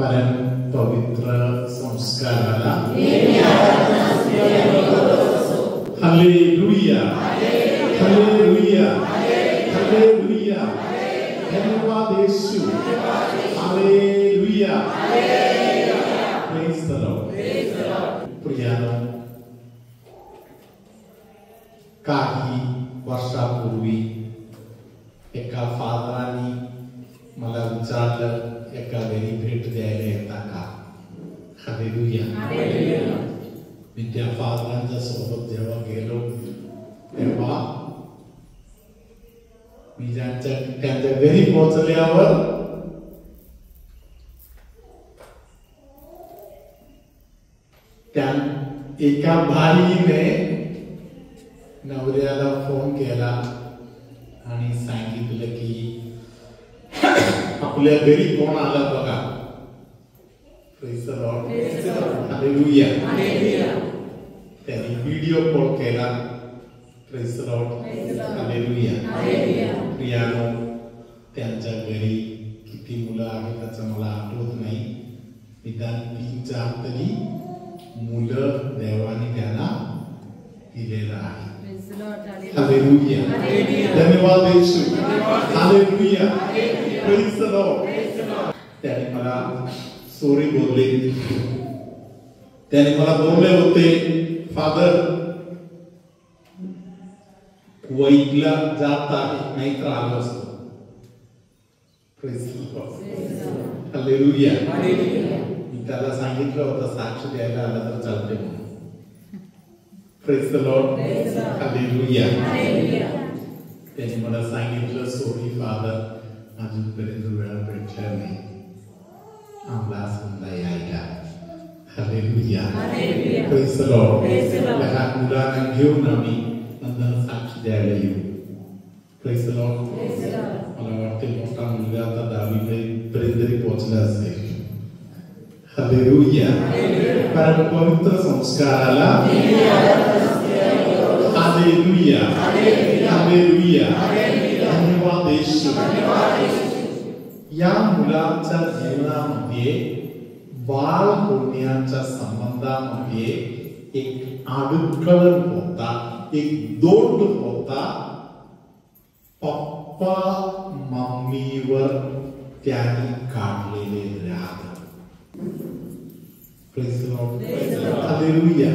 परम पवित्र संस्काराला hallelujah hallelujah hallelujah धन्यवाद Yeshu hallelujah praise the Lord प्रियानो काही वर्षापूर्वी एका फादरांनी मला विचारलं एका वेळी भेट द्यायला येता का हालेलुया मी त्या फादरांच्या सोबत जेव्हा गेलो तेव्हा मी त्यांच्या घरी पोहोचल्यावर त्या एका भाईने नवऱ्याला फोन केला आणि सांगितलं की आपल्या घरी कोण आला बघा प्रेज द लॉर्ड हालेलुया त्यांनी व्हिडिओ कॉल केला प्रेज द लॉर्ड हालेलुया प्रियानो त्यांच्या घरी किती मुलं आहेत त्याचं मला आठवत नाही निदान 3-4 तरी मुलं देवाने त्यांना दिलेलं आहे हालेलुया धन्यवाद येशू हालेलुया प्रेज द लॉर्ड त्याने मला स्टोरी बोलली त्याने मला बोलले होते फादर कुवैतला जात आहे नाहीतर आलो असतो प्रेज द लॉर्ड हालेलुया मी त्याला सांगितलं होतं साक्ष द्यायला आला तर चालते म्हणून प्रेज द लॉर्ड हालेलुया त्याने मला सांगितलं सॉरी फादर अजूनपर्यंत वेळा भेटला नाही आम्हाला समजा यायला हालेलुया प्रेज द लॉर्ड लहान मुलांना घेऊन आम्ही नंतर साक्ष द्यायला येऊ प्रेज द लॉर्ड मला वाटते मोठा मुलगा आता 10वी पर्यंत तरी पोहोचला असेल हालेलुया परम पवित्र संस्काराला हालेलुया हालेलुया धन्यवाद येशू या मुलाच्या जीवनामध्ये बाळ होण्याच्या संबंधामध्ये एक अडखळ होता एक दोट होता पप्पा मम्मीवर त्याने काढलेले राग Praise the Lord. Hallelujah.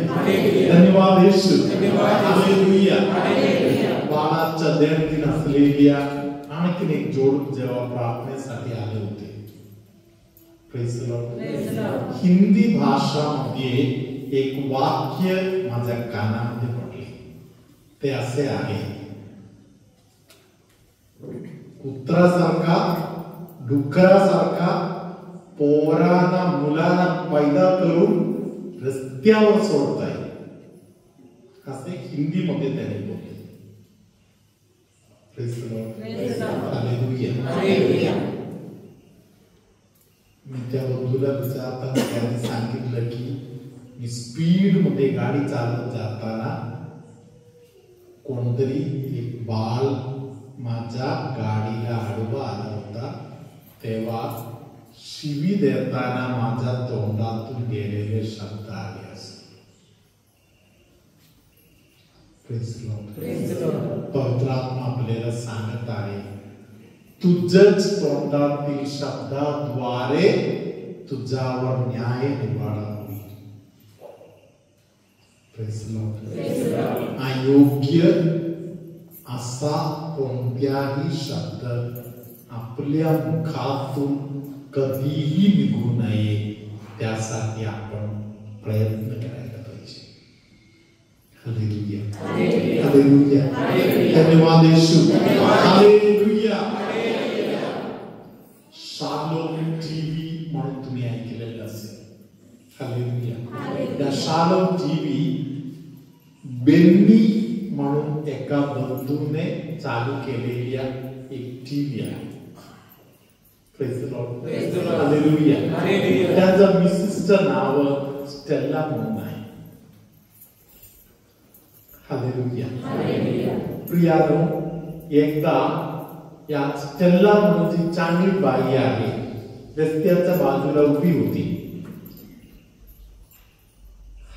धन्यवाद येशू हालेलुया बाळाच्या दैनंदिन असलेल्या आणखीन एक जोड जेव्हा प्रार्थनेसाठी आले होते प्रेज द लॉर्ड हिंदी भाषामध्ये एक वाक्य माझ्या कानामध्ये पडले ते असे आहे कुत्रासारखा डुकरासारखा पोरांना मुलांना पैदा करून रस्त्यावर सोडताय असे हिंदी मध्ये त्यांनी बोलले प्रेज द लॉर्ड हालेलुया मी त्या बंधूला विचारताना त्यांनी सांगितलं की मी स्पीड मध्ये गाडी चालत जाताना कोणतरी एक बाळ माझ्या गाडीला आडवा आला होता तेव्हा शिवी देताना माझ्या तोंडातून गेलेले शब्द आले असते प्रेज द लॉर्ड पवित्र आत्मा आपल्याला सांगत आहे तुझ्याच तोंडातील शब्दाद्वारे तुझ्यावर न्याय निवाडा होईल प्रेज द लॉर्ड अयोग्य असा कोणत्याही शब्द आपल्या मुखातून कधीही निघू नये त्यासाठी आपण प्रयत्न करायला पाहिजे हालेलुया हालेलुया धन्यवाद येशू हालेलुया शालोम टीव्ही म्हणून तुम्ही ऐकलेलं असेल हालेलुया त्या शालोम टीव्ही बेन्नी म्हणून एका बंधूने चालू केलेल्या एक टीव्ही आहे प्रेज द लॉर्ड हालेलुया त्याच्या मिसेसचं नाव स्टेला म्हणून आहे हालेलुया प्रियानो एकदा या स्टेला म्हणून जी चांगली बाई आहे रस्त्याच्या बाजूला उभी होती.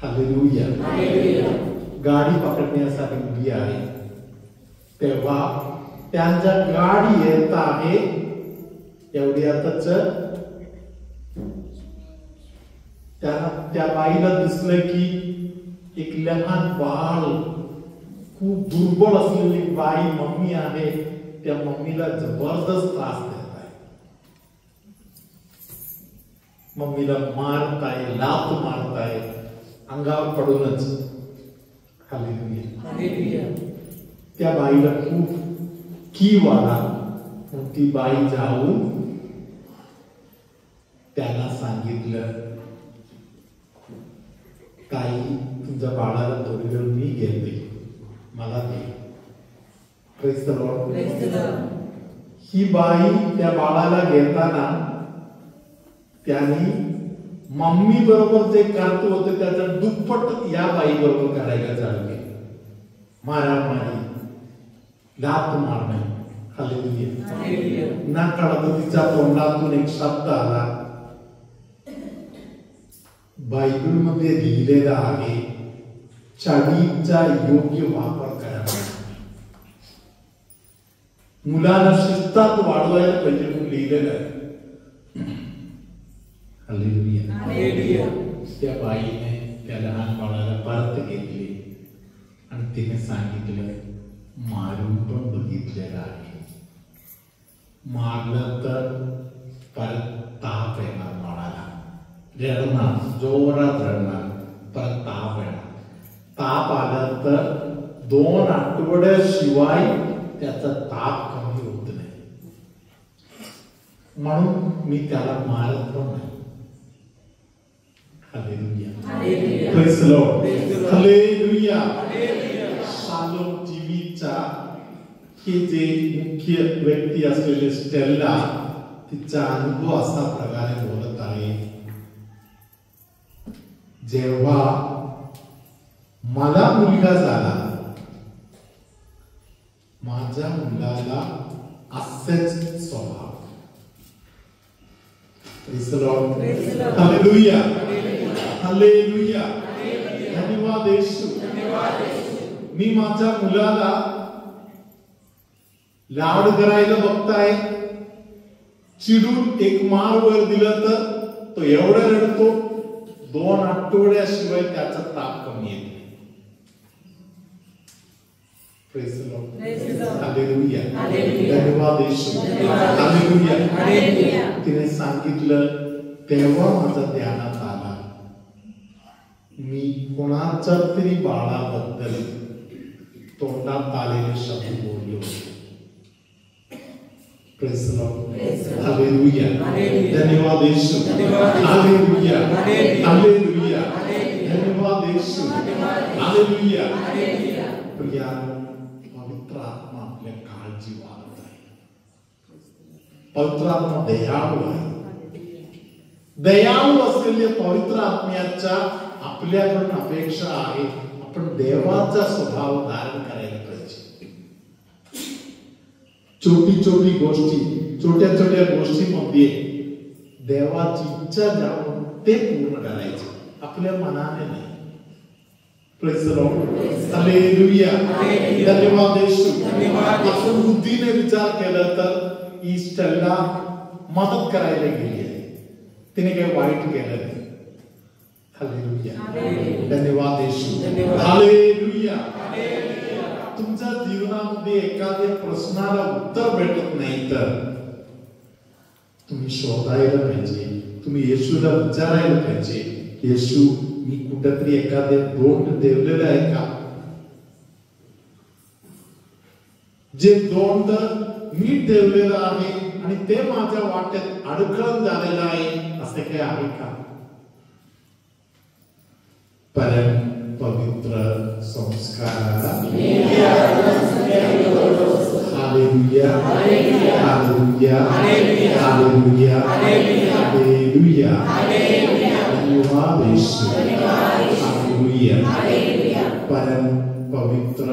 हालेलुया. गाडी पकडण्यासाठी उभी आहे. तेव्हा त्यांच्या गाडी येत आहे एवढ्यातच त्या बाईला दिसलं की एक लहान बाळ, खूप दुर्बल असलेली बाई मम्मी आहे. त्या मम्मीला जबरदस्त त्रास देत आहे. मम्मीला मारताय, लात मारताय, अंगावर पडूनच. हालेलुया. त्या बाईला खूप कीव आला. ती बाई जाऊन त्यांना सांगितलं, ताई तुमच्या बाळाला थोडी वेळ मी घेते, मला दे. Praise the Lord. ही बाई त्या बाळाला घेताना त्यांनी मम्मी बरोबर जे करत होते त्याचा दुप्पट या बाई बरोबर करायला चालू केलं. मारामारी, लात मारणे. हालेलुया. ना कळत तिच्या तोंडातून एक शब्द आला. बायबल मध्ये लिहिलेला आहे, चावीचा योग्य वापर करावा. मुलांना शिस्तात वाढवायला पाहिजे म्हणून लिहिलेलं आहे. हालेलुया. त्या बाईने त्या लहान बाळाला परत घेतली आणि तिने सांगितलं, मारून पण बघितलेलं आहे, मारलं तर परत ताप येणार बाळाला, रडणार, जोरात रडणार, परत ताप येणार. ताप आला तर 2 आठवड्याशिवाय त्याचा ताप कमी होत नाही. म्हणून मी त्याला मारत पण नाही. Hallelujah. Praise the Lord. Hallelujah. Shalom टीव्हीचा हे जे मुख्य व्यक्ती असलेले स्टेला, तिचा अनुभव असा प्रकारे बोलत आहे, जेव्हा मला मुलगा झाला, माझ्या मुलाला असेच स्वभाव. Praise the Lord. Hallelujah. Hallelujah. धन्यवाद येशू. मी माझ्या मुलाला लाड करायला बघताय, चिडून एक मार वर दिलं तर तो एवढा रडतो, 2 आठवड्याशिवाय त्याचा ताप कमी येत नाही. Praise the Lord. हालेलुया. धन्यवाद येशू. हालेलुया. तिने सांगितलं, तेव्हा माझ्या ध्यानात आला, मी कोणाच्या तरी बाळाबद्दल तोंडात आलेले शब्द बोललो. Praise the Lord. हालेलुया. धन्यवाद येशू. हालेलुया. हालेलुया. धन्यवाद येशू. हालेलुया. प्रियानो, पवित्र आत्मा आपल्या काळजी वागत आहे. पवित्र आत्मा दयाळू आहे. दयाळू असलेल्या पवित्र आत्म्याच्या आपल्याकडून अपेक्षा आहे, आपण देवाचा स्वभाव धारण करायला पाहिजे. छोटी गोष्टी, छोट्या गोष्टीमध्ये देवाची इच्छा जाऊन ते पूर्ण करायचे, आपल्या मनाने नाही. Praise the Lord. हालेलुया. धन्यवाद येशू. आपण बुद्धीने विचार केला तर ईस्टरला मदत करायला गेली आहे, तिने काही वाईट केलं नाही. हालेलुया. धन्यवाद येशू. हालेलुया. तुमच्या जीवनामध्ये एखाद्या प्रश्नाला उत्तर भेटत नाही तर तुम्ही शोधायला पाहिजे, तुम्ही येशूला विचारायला पाहिजे, येशू मी कुठेतरी एखादे दोंड ठेवलेलं आहे का? जे दोंड मी ठेवलेलं आहे आणि ते माझ्या वाटेत अडखळण झालेलं आहे, असे काही आहे का? परम पवित्र संस्काराला हालेलुया. हालेलुया. हालेलुया. हालेलुया. धन्यवाद येशू. हालेलुया. परम पवित्र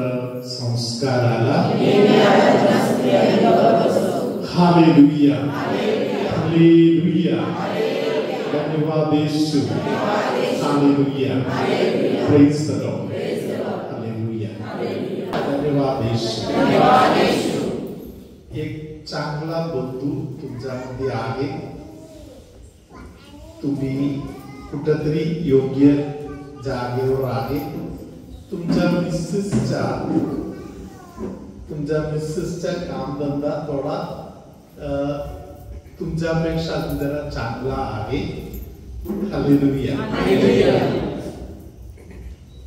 संस्काराला हालेलुया. हालेलुया. हालेलुया, धन्यवाद Yeshu, hallelujah, praise the Lord, hallelujah, धन्यवाद यीशु. एक चांगला बंधू तुमच्यामध्ये आहे. तुम्ही कुठेतरी योग्य जागेवर आहे. तुमच्या मिसेसचा कामधंदा थोडा तुमच्यापेक्षा जरा चांगला आहे. हालेलुया.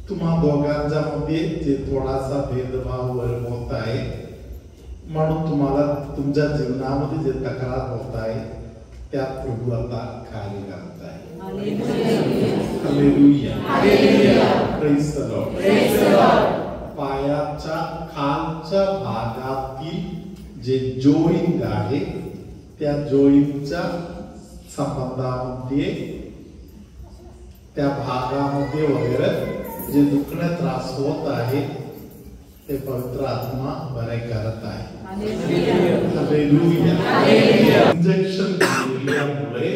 तुम्हा दोघांच्या मध्ये जे थोडासा भेदभाव होत आहे, म्हणून तुम्हाला तुमच्या जीवनामध्ये जे तक्रार होत आहे त्यात प्रभू आता कार्य करत आहे. Hallelujah, praise the Lord. पायाच्या खालच्या भागातील जे जॉइंट आहे त्या जॉइंटच्या संबंधामध्ये त्या भागामध्ये वगैरे जे दुखणे त्रास होत आहे ते पवित्र आत्मा बरे करत आहे. हालेलुया. इंजेक्शन दिल्यामुळे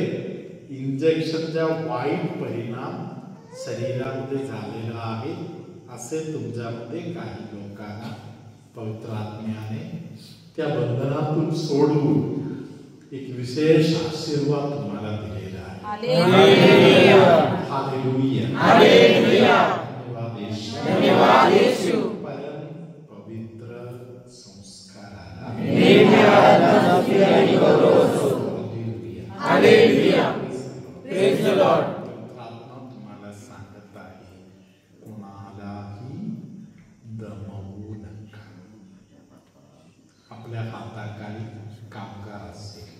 इंजेक्शनचा वाईट परिणाम शरीरामध्ये झालेला आहे असे तुमच्यामध्ये काही लोकांना पवित्र आत्म्याने त्या बंधनातून सोडून एक विशेष आशीर्वाद तुम्हाला दिलेला आहे. हालेलुया, धन्यवाद यीशु. परम पवित्र संस्काराला हालेलुया, प्रेज द लॉर्ड. आत्मा तुम्हाला सांगत आहे, कोणालाही दमवू नका. आपल्या हाताखाली कामगार असेल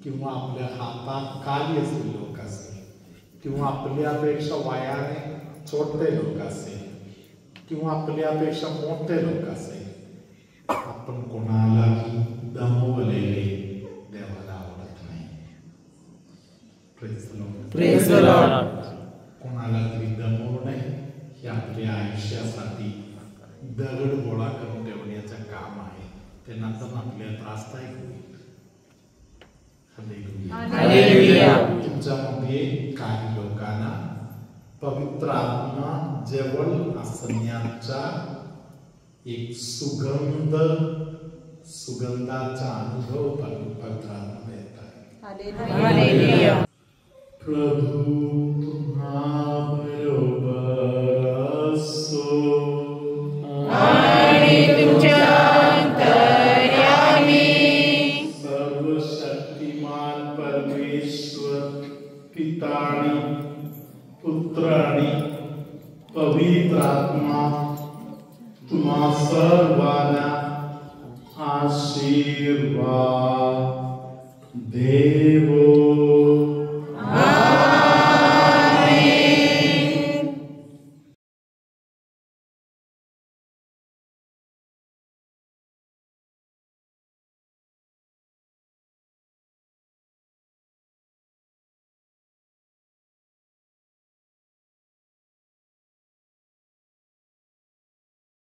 किंवा आपल्या हाताखाली असलेले लोक असेल किंवा आपल्यापेक्षा वयाने छोटे लोक असेल किंवा आपल्यापेक्षा मोठे लोक असेल, आपण कोणालाही दमवलेले देवाला आवडत नाही. Praise the Lord. कोणाला तरी दमवणे हे आपल्या आयुष्यासाठी दगड गोळा करून ठेवण्याचं काम आहे. ते नंतर आपल्याला त्रासदायक होईल. हालेलुया. तुमच्यामध्ये काही लोकांना पवित्र आत्मा जवळ असण्याचा एक सुगंधाचा अनुभव पवित्र आत्मा देत आहे. हालेलुया. प्रभू तुम्हा बरोबर असो आणि तुमच्या अंतर्यामी. सर्वशक्तिमान परमेश्वर पिता आणि पुत्र आणि पवित्र आत्मा तुम्हा सर्वांना आशीर्वाद देव.